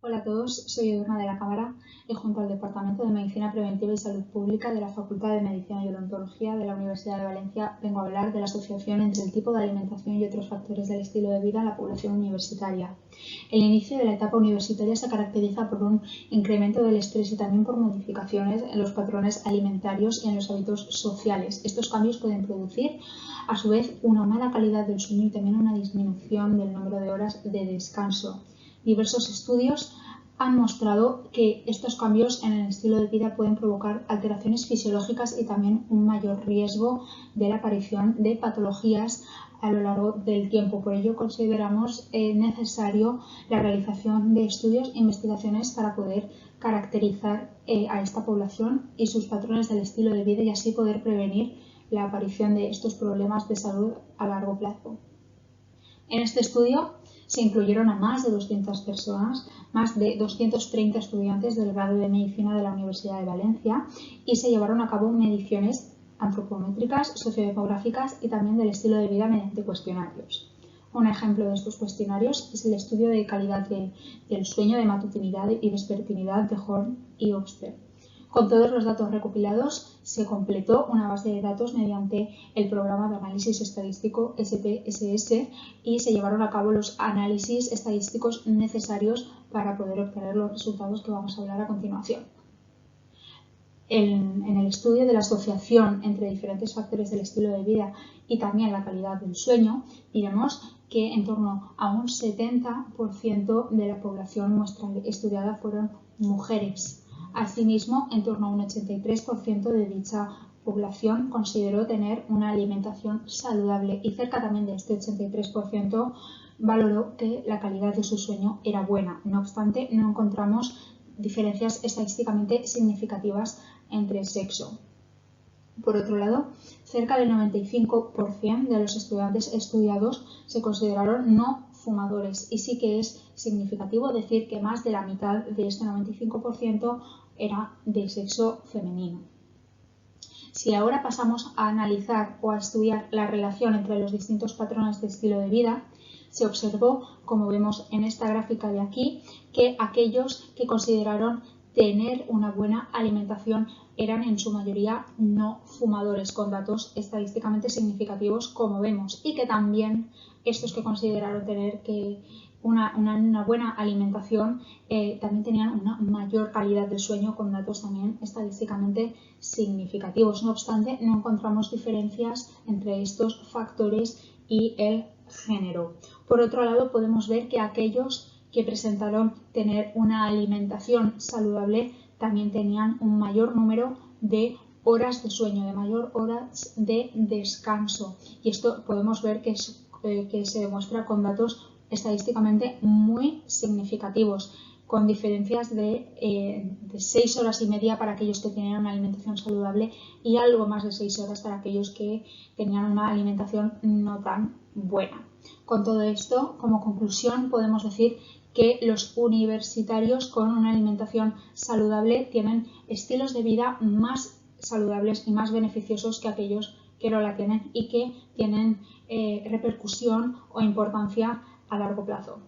Hola a todos, soy Edurne de la Cámara y junto al Departamento de Medicina Preventiva y Salud Pública de la Facultad de Medicina y Odontología de la Universidad de Valencia vengo a hablar de la asociación entre el tipo de alimentación y otros factores del estilo de vida en la población universitaria. El inicio de la etapa universitaria se caracteriza por un incremento del estrés y también por modificaciones en los patrones alimentarios y en los hábitos sociales. Estos cambios pueden producir a su vez una mala calidad del sueño y también una disminución del número de horas de descanso. Diversos estudios han mostrado que estos cambios en el estilo de vida pueden provocar alteraciones fisiológicas y también un mayor riesgo de la aparición de patologías a lo largo del tiempo. Por ello, consideramos necesario la realización de estudios e investigaciones para poder caracterizar a esta población y sus patrones del estilo de vida y así poder prevenir la aparición de estos problemas de salud a largo plazo. En este estudio se incluyeron a más de 200 personas, más de 230 estudiantes del grado de Medicina de la Universidad de Valencia y se llevaron a cabo mediciones antropométricas, sociodemográficas y también del estilo de vida mediante cuestionarios. Un ejemplo de estos cuestionarios es el estudio de calidad del sueño de matutinidad y vespertinidad de Horn y Obster. Con todos los datos recopilados, se completó una base de datos mediante el programa de análisis estadístico SPSS y se llevaron a cabo los análisis estadísticos necesarios para poder obtener los resultados que vamos a hablar a continuación. En el estudio de la asociación entre diferentes factores del estilo de vida y también la calidad del sueño, diremos que en torno a un 70% de la población muestral estudiada fueron mujeres. Asimismo, en torno a un 83% de dicha población consideró tener una alimentación saludable y cerca también de este 83% valoró que la calidad de su sueño era buena. No obstante, no encontramos diferencias estadísticamente significativas entre sexo. Por otro lado, cerca del 95% de los estudiantes estudiados se consideraron no fumadores y sí que es significativo decir que más de la mitad de este 95% era de sexo femenino. Si ahora pasamos a analizar o a estudiar la relación entre los distintos patrones de estilo de vida, se observó, como vemos en esta gráfica de aquí, que aquellos que consideraron tener una buena alimentación eran en su mayoría no fumadores, con datos estadísticamente significativos, como vemos, y que también estos que consideraron tener una buena alimentación también tenían una mayor calidad del sueño, con datos también estadísticamente significativos. No obstante, no encontramos diferencias entre estos factores y el género. Por otro lado, podemos ver que aquellos que presentaron tener una alimentación saludable también tenían un mayor número de horas de sueño, de mayor horas de descanso. Y esto podemos ver que se demuestra con datos estadísticamente muy significativos, con diferencias de 6 horas y media para aquellos que tenían una alimentación saludable y algo más de 6 horas para aquellos que tenían una alimentación no tan buena. Con todo esto, como conclusión, podemos decir que los universitarios con una alimentación saludable tienen estilos de vida más saludables y más beneficiosos que aquellos que no la tienen y que tienen repercusión o importancia a largo plazo.